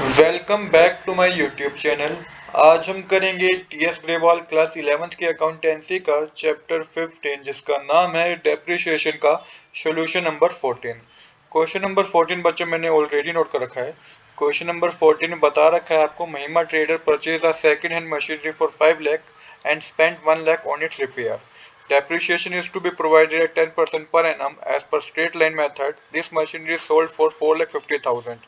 Welcome back to my YouTube channel. आज हम करेंगे टीएस ग्रेवाल क्लास 11th की अकाउंटेंसी का चैप्टर 15 जिसका नाम है डेप्रिसिएशन का सॉल्यूशन नंबर 14। क्वेश्चन नंबर 14 बच्चों मैंने ऑलरेडी नोट कर रखा है। क्वेश्चन नंबर 14 में बता रखा है आपको महिमा trader purchase a second hand machinery for 5 lakh and spent 1 lakh on it's repair. Depreciation is to be provided at 10% per annum as per straight line method. This machinery is sold for 4,50,000.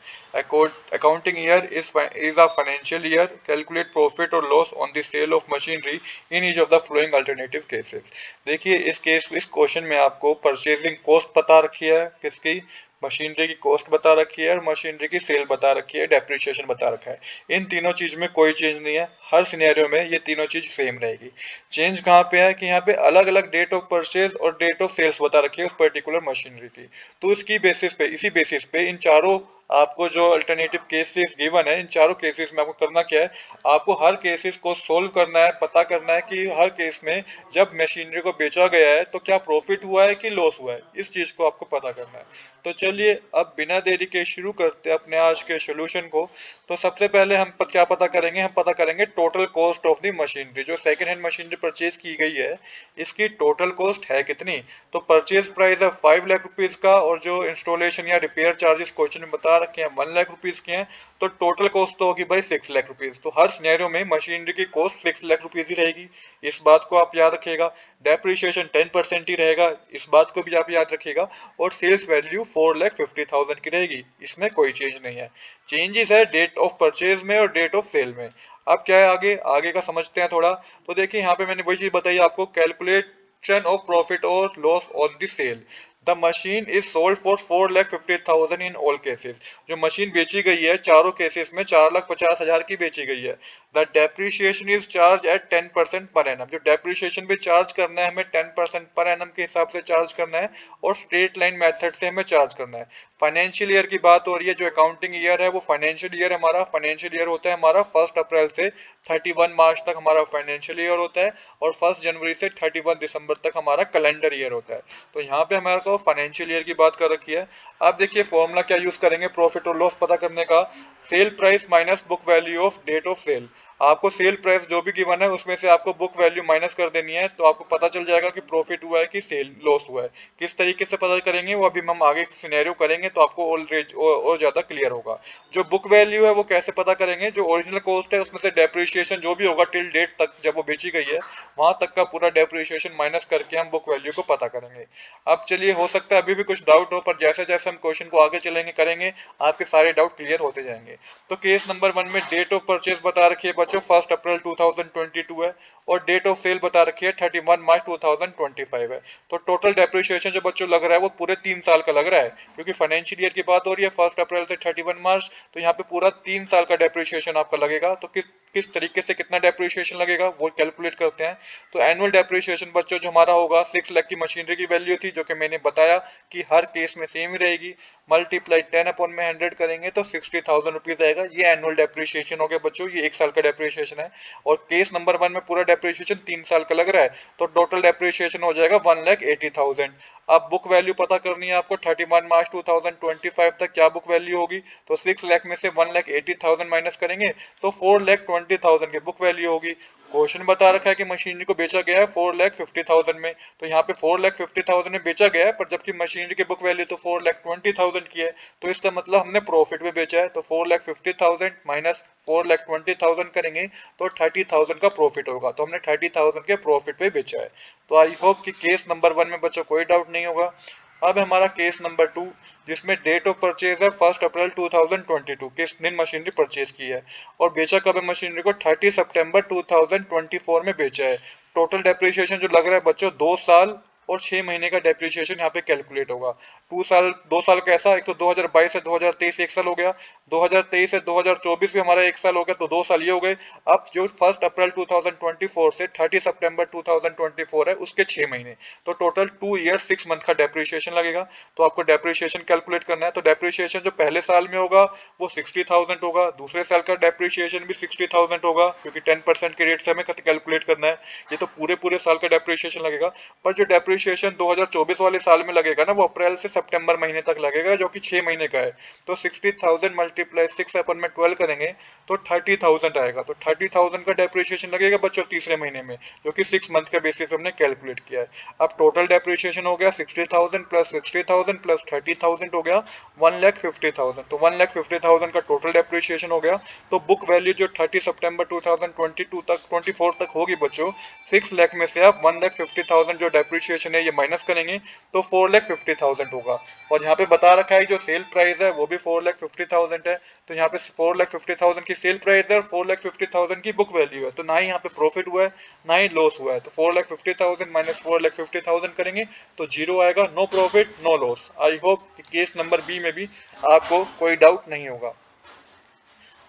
Accounting year is a financial year. Calculate profit or loss on the sale of machinery in each of the following alternative cases. देखिए इस question में आपको purchasing cost बता रखी है, किसकी machinery की cost बता रखी है और मशीनरी की सेल बता रखी है, डेप्रिसिएशन बता रखा है। इन तीनों चीज में कोई चेंज नहीं है, हर सिनेरियो में ये तीनों चीज सेम रहेगी। चेंज कहाँ पे है कि यहाँ पे अलग अलग डेट ऑफ परचेज और डेट ऑफ सेल्स बता रखी है उस पर्टिकुलर मशीनरी की। तो इसकी बेसिस पे इसी बेसिस पे इन चारों आपको जो अल्टरनेटिव केसेस गिवन है, इन चारों केसेस में आपको करना क्या है, आपको हर केसेस को सोल्व करना है, पता करना है कि हर केस में जब मशीनरी को बेचा गया है तो क्या प्रॉफिट हुआ है कि लॉस हुआ है, इस चीज को आपको पता करना है। तो चलिए अब बिना देरी के शुरू करते हैं अपने आज के सोल्यूशन को। तो सबसे पहले हम क्या पता करेंगे, हम पता करेंगे total cost of the machinery. जो सेकंड हैंड मशीनरी परचेज की गई है इसकी टोटल कॉस्ट है कितनी। तो परचेज प्राइस है 5 लाख रुपीज का और जो इंस्टॉलेशन या रिपेयर चार्जेस क्वेश्चन में बता रखे हैं 1 लाख रुपीज के हैं। तो टोटल कॉस्ट तो होगी भाई 6 लाख रुपीज। तो हर सिनेरियो में मशीनरी की कॉस्ट 6 लाख रुपीज ही रहेगी, इस बात को आप याद रखिएगा। डेप्रिसिएशन 10% ही रहेगा, इस बात को भी आप याद रखिएगा। और सेल्स वैल्यू 4,50,000 की रहेगी, इसमें कोई चेंज नहीं है। चेंजेस है डेट ऑफ परचेज में और डेट ऑफ सेल में। अब क्या है, आगे आगे का समझते हैं थोड़ा। तो देखिए यहाँ पे मैंने वही चीज बताई आपको, कैलकुलेशन ऑफ प्रॉफिट और loss on the sale. The machine is sold for 4,50,000 in all cases. जो मशीन बेची गई है चारों केसेस में 4,50,000 की बेची गई है। The depreciation is charge at 10% per annum. जो डेप्रिसिएशन भी चार्ज करना है हमें 10% पर एनम के हिसाब से चार्ज करना है और स्ट्रेट लाइन मेथड से हमें चार्ज करना है। फाइनेंशियल ईयर की बात हो रही है, जो अकाउंटिंग ईयर है वो फाइनेंशियल ईयर हमारा फाइनेंशियल ईयर होता है हमारा 1 अप्रैल से 31 मार्च तक हमारा फाइनेंशियल ईयर होता है और 1 जनवरी से 31 दिसंबर तक हमारा कैलेंडर ईयर होता है। तो यहाँ पे हमारे को फाइनेंशियल ईयर की बात कर रखी है। अब देखिए फॉर्मूला क्या यूज करेंगे प्रॉफिट और लॉस पता करने का। Sale price minus book value of date of sale. आपको सेल प्राइस जो भी गिवन है उसमें से आपको बुक वैल्यू माइनस कर देनी है, तो आपको पता चल जाएगा कि प्रॉफिट हुआ है कि सेल लॉस हुआ है। किस तरीके से पता करेंगे वो अभी हम आगे सिनेरियो करेंगे तो आपको और ज्यादा क्लियर होगा। जो बुक वैल्यू है वो कैसे पता करेंगे, जो ओरिजिनल कॉस्ट है उसमें से डेप्रिसिएशन जो भी होगा टिल डेट तक जब वो बेची गई है वहां तक का पूरा डेप्रिसिएशन माइनस करके हम बुक वैल्यू को पता करेंगे। अब चलिए हो सकता है अभी भी कुछ डाउट हो, पर जैसे जैसे हम क्वेश्चन को आगे चलेंगे करेंगे आपके सारे डाउट क्लियर होते जाएंगे। तो केस नंबर 1 में डेट ऑफ परचेज बता रखी है बच्चों 1 अप्रैल 2022 है और डेट ऑफ सेल बता रखी है 31 मार्च 2025 है। तो टोटल डेप्रिसिएशन जो बच्चों लग रहा है वो पूरे 3 साल का लग रहा है, क्योंकि फाइनेंशियल ईयर की बात हो रही है 1 अप्रैल से 31 मार्च। तो यहाँ पे पूरा 3 साल का डेप्रिसिएशन आपका लगेगा। तो किस तरीके से कितना डेप्रिसिएशन लगेगा वो कैलकुलेट करते हैं। तो एनुअल डेप्रिसिएशन बच्चों जो हमारा होगा 6 लाख की मशीनरी की वैल्यू थी जो कि मैंने बताया कि हर केस में सेम ही रहेगी, मल्टीप्लाई 10/100 करेंगे तो 60,000 रुपीज आएगा। ये एनुअल डेप्रिसिएशन हो गया बच्चों, ये 1 साल का डेप्रिसिएशन है। और केस नंबर 1 में पूरा डेप्रिसिएशन 3 साल का लग रहा है, तो टोटल डेप्रिसिएशन हो जाएगा 1,80,000। अब बुक वैल्यू पता करनी है आपको 31 मार्च 2025 तक क्या बुक वैल्यू होगी। तो 6 लाख में से 1,80,000 माइनस करेंगे तो 4,20,000 की बुक वैल्यू होगी। क्वेश्चन बता रखा है कि मशीनरी को बेचा गया है 4,50,000 में, तो यहाँ पे 4,50,000 में बेचा गया है, पर जबकि मशीनरी की बुक वैल्यू तो 4,20,000 की है। तो इसका मतलब हमने प्रॉफिट में बेचा है। तो 4,50,000 माइनस 4,20,000 करेंगे तो 30,000 का प्रॉफिट होगा। तो हमने 30,000 के प्रॉफिट पे बेचा है। तो आई होप कि केस नंबर 1 में बच्चों कोई डाउट नहीं होगा। अब हमारा केस नंबर 2 जिसमें डेट ऑफ परचेज है 1 अप्रैल 2022, किस दिन मशीनरी परचेज की है और बेचा कब है मशीनरी को 30 सितंबर 2024 में बेचा है। टोटल डेप्रिसिएशन जो लग रहा है बच्चों 2 साल और 6 महीने का डेप्रिसिएशन यहाँ पे कैलकुलेट होगा। 2 साल कैसा, एक तो 2022 से 2023 1 साल हो गया, 2023 से 2024 भी हमारा 1 साल हो गया, तो 2 साल ये हो गए। अब जो 1 अप्रैल 2024 से 30 सितंबर 2024 है उसके 6 महीने, तो टोटल 2 ईयर 6 मंथ का डेप्रिसिएशन लगेगा। तो आपको डेप्रिसिएशन कैलकुलेट करना है। तो डेप्रिसिएशन जो पहले साल में होगा वो 60,000 होगा, दूसरे साल का डेप्रिसिएशन भी 60,000 होगा, क्योंकि 10% के रेट से हमें कैलकुलेट करना है। ये तो पूरे पूरे साल का डेप्रिसिएशन लगेगा। पर जो डेप्रिसिएशन 2024 वाले साल में लगेगा ना वो अप्रैल से सितंबर महीने तक लगेगा, जो कि 6 महीने का है। तो 60,000 मल्टीप्लाई 6 अपन में 12 करेंगे तो 30,000 आएगा। तो 30,000 का डेप्रिसिएशन लगेगा बच्चों तीसरे महीने में, जो कि 6 मंथ के बेसिस पे हमने कैलकुलेट किया है। अब टोटल डेप्रिसिएशन हो गया 60,000 प्लस 60,000 प्लस 30,000 हो गया 1,50,000। तो 1,50,000 का टोटल डेप्रिसिएशन हो गया। तो बुक वैल्यू जो 30 सितंबर 2022 तक 24 तक होगी बच्चों, 6 लाख में से आप 1,50,000 जो डेप्रिसिएशन है ये माइनस करेंगे तो 4,50,000 होगा। और यहाँ पे बता रखा है जो सेल प्राइस है वो भी 4,50,000 है। तो यहाँ पे 4,50,000 की सेल प्राइस है और 4,50,000 की बुक वैल्यू है। तो ना ही यहाँ पे प्रॉफिट हुआ है ना ही लॉस हुआ है। तो 4,50,000 माइनस 4,50,000 करेंगे तो जीरो आएगा, no profit no loss. I hope case number B में भी आपको कोई डाउट नहीं होगा।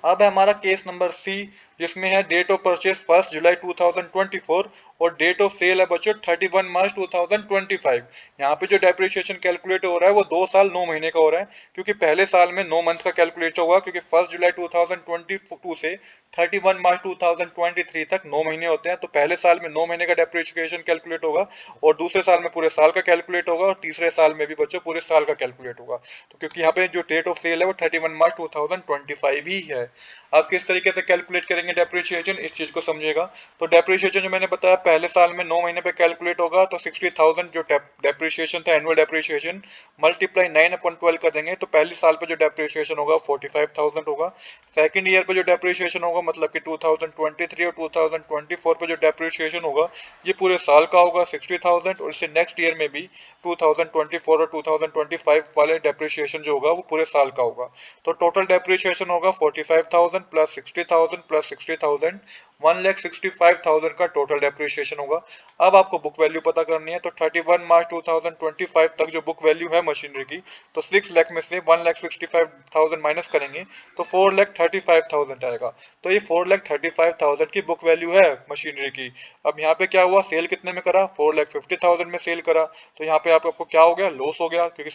अब है हमारा केस नंबर सी, जिसमें है डेट ऑफ परचेज 1 जुलाई 2024 और डेट ऑफ सेल है बच्चों 31 मार्च 2025। यहाँ पे जो डेप्रिसिएशन कैलकुलेट हो रहा है वो 2 साल 9 महीने का हो रहा है, क्योंकि पहले साल में 9 मंथ का कैलकुलेट होगा, क्योंकि 1 जुलाई 2022 से 31 मार्च 2023 तक 9 महीने होते हैं। तो पहले साल में 9 महीने का डेप्रिसिएशन कैलकुलेट होगा और दूसरे साल में पूरे साल का कैलकुलेट होगा और तीसरे साल में भी बच्चों पूरे साल का कैलकुलेट होगा। तो क्योंकि यहाँ पे जो डेट ऑफ सेल है वो 31 मार्च 2025 ही है। आप किस तरीके से कैलकुलेट करेंगे डेप्रिसिएशन, इस चीज को समझिएगा। तो डेप्रिसिएशन जो मैंने बताया पहले साल में 9 महीने पे कैलकुलेट होगा, तो 60,000 जो डेप्रिसिएशन था एनुअल डेप्रिसिएशन मल्टीप्लाई 9/12 कर देंगे तो पहले साल पे जो डेप्रिसिएशन होगा 45,000 होगा। सेकंड ईयर पे जो डेप्रिसिएशन होगा मतलब कि 2023 और 2024 पे जो डेप्रिसिएशन होगा ये पूरे साल का होगा 60,000। और इससे नेक्स्ट ईयर में भी 2024 और 2025 वाले डेप्रिसिएशन जो होगा वो पूरे साल का होगा। तो टोटल डेप्रिसिएशन होगा 45,000 प्लस 60,000 प्लस 60,000, 1,65,000 का टोटल डेप्रिसिएशन होगा। अब आपको बुक वैल्यू पता करनी है। तो 31 मार्च 2025 तक जो बुक वैल्यू है मशीनरी की, तो 6 लाख में से 1,65,000 माइनस करेंगे तो 4,35,000 आएगा। तो ये 4,35,000 की बुक वैल्यू है मशीनरी की। अब यहाँ पे क्या हुआ, सेल कितने में करा, 4,50,000 में सेल करा। तो यहाँ पे आपको क्या हो गया, लॉस हो गया, क्योंकि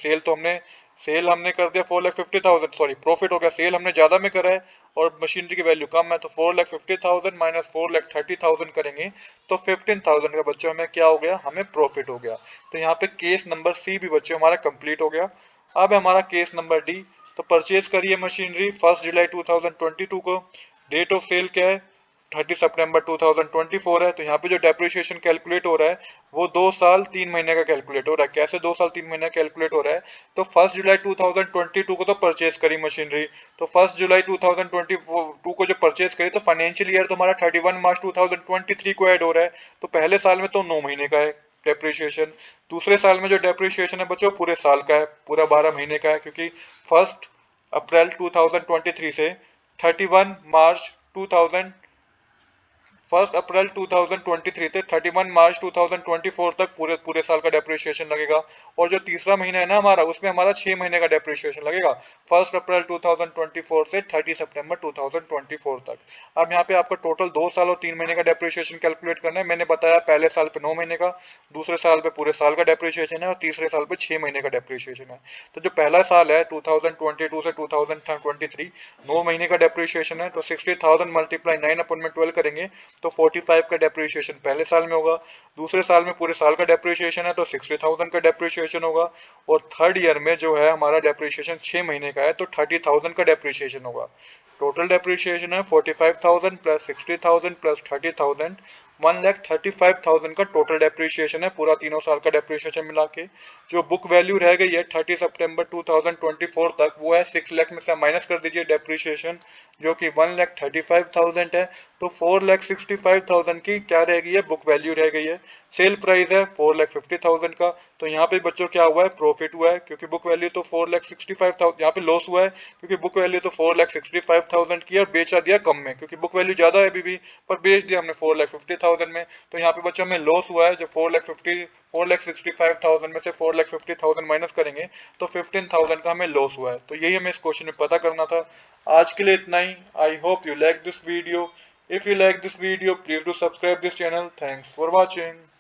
सेल हमने कर दिया 4,50,000, सॉरी प्रॉफिट हो गया, सेल हमने ज्यादा में करा है और मशीनरी की वैल्यू कम है। तो 4,50,000 माइनस 4,30,000 करेंगे तो 15,000 का बच्चों हमें क्या हो गया, हमें प्रॉफिट हो गया। तो यहाँ पे केस नंबर सी भी बच्चों हमारा कंप्लीट हो गया। अब है हमारा केस नंबर डी। तो परचेज करिए मशीनरी 1 जुलाई 2022 को। डेट ऑफ सेल क्या है, 30 सितंबर 2024 है। तो यहाँ पे जो डेप्रिसिएशन कैलकुलेट हो रहा है वो 2 साल 3 महीने का कैलकुलेट हो रहा है। कैसे 2 साल 3 महीने का कैलकुलेट हो रहा है, तो 1 जुलाई 2022 को तो परचेज करी मशीनरी। तो 1 जुलाई 2022 को जो परचेज करी तो फाइनेंशियल ईयर तो हमारा 31 मार्च 2023 को ऐड हो रहा है। तो पहले साल में तो 9 महीने का है डेप्रिसिएशन। दूसरे साल में जो डेप्रिसिएशन है बच्चों पूरे साल का है, पूरा 12 महीने का है, क्योंकि 1 अप्रैल 2023 से 31 मार्च 2000 1 अप्रैल 2023 से 31 मार्च 2024 तक पूरे पूरे साल का डेप्रिसिएशन लगेगा। और जो तीसरा महीना है ना हमारा, उसमें हमारा 6 महीने का डेप्रिसिएशन लगेगा, 1 अप्रैल 2024 से 30 सितंबर 2024 तक। अब यहाँ पे आपका टोटल 2 साल और 3 महीने का डेप्रिसिएशन कैलकुलेट करना है। मैंने बताया पहले साल पे 9 महीने का, दूसरे साल पे पूरे साल का डेप्रिसिएशन है और तीसरे साल पे 6 महीने का डेप्रिसिएशन है। तो जो पहला साल है 2022 से 2023 9 महीने का डेप्रिसिएशन है। तो 60,000 मल्टीप्लाई 9/12 करेंगे तो 45 का डेप्रिसिएशन पहले साल में होगा। दूसरे साल में पूरे साल का डेप्रिसिएशन है तो 60,000 का डेप्रिसिएशन होगा। और थर्ड ईयर में जो है हमारा डेप्रिसिएशन 6 महीने का है तो 30,000 का डेप्रिसिएशन होगा। टोटल डेप्रिसिएशन है 45,000 प्लस 60,000 प्लस 30,000, 1,35,000 का टोटल डेप्रिसिएशन है पूरा तीनों साल का डेप्रिसिएशन मिला के। जो बुक वैल्यू रह गई है 30 सितंबर 2024 तक वो है 6 लाख में से माइनस कर दीजिए डेप्रिसिएशन, जो कि 1,35,000 है। तो 4,65,000 की क्या रह गई है, बुक वैल्यू रह गई है। सेल प्राइस है 4,50,000 का। तो यहाँ पे बच्चों क्या हुआ है, प्रॉफिट हुआ है, क्योंकि बुक वैल्यू तो 4,65,000, यहाँ पे लॉस हुआ है क्योंकि बुक वैल्यू तो 4,65,000 की और बेचा दिया कम में, क्योंकि बुक वैल्यू ज्यादा है अभी भी पर बेच दिया हमने 4,50,000 में। तो यहाँ पे बच्चों में लॉस हुआ है। जो 4,65,000 में से 4,50,000 माइनस करेंगे तो 15,000 का हमें लॉस हुआ है। तो यही हमें इस क्वेश्चन में पता करना था। आज के लिए इतना ही। I hope you like this video. If you like this video, please do subscribe this channel. Thanks for watching.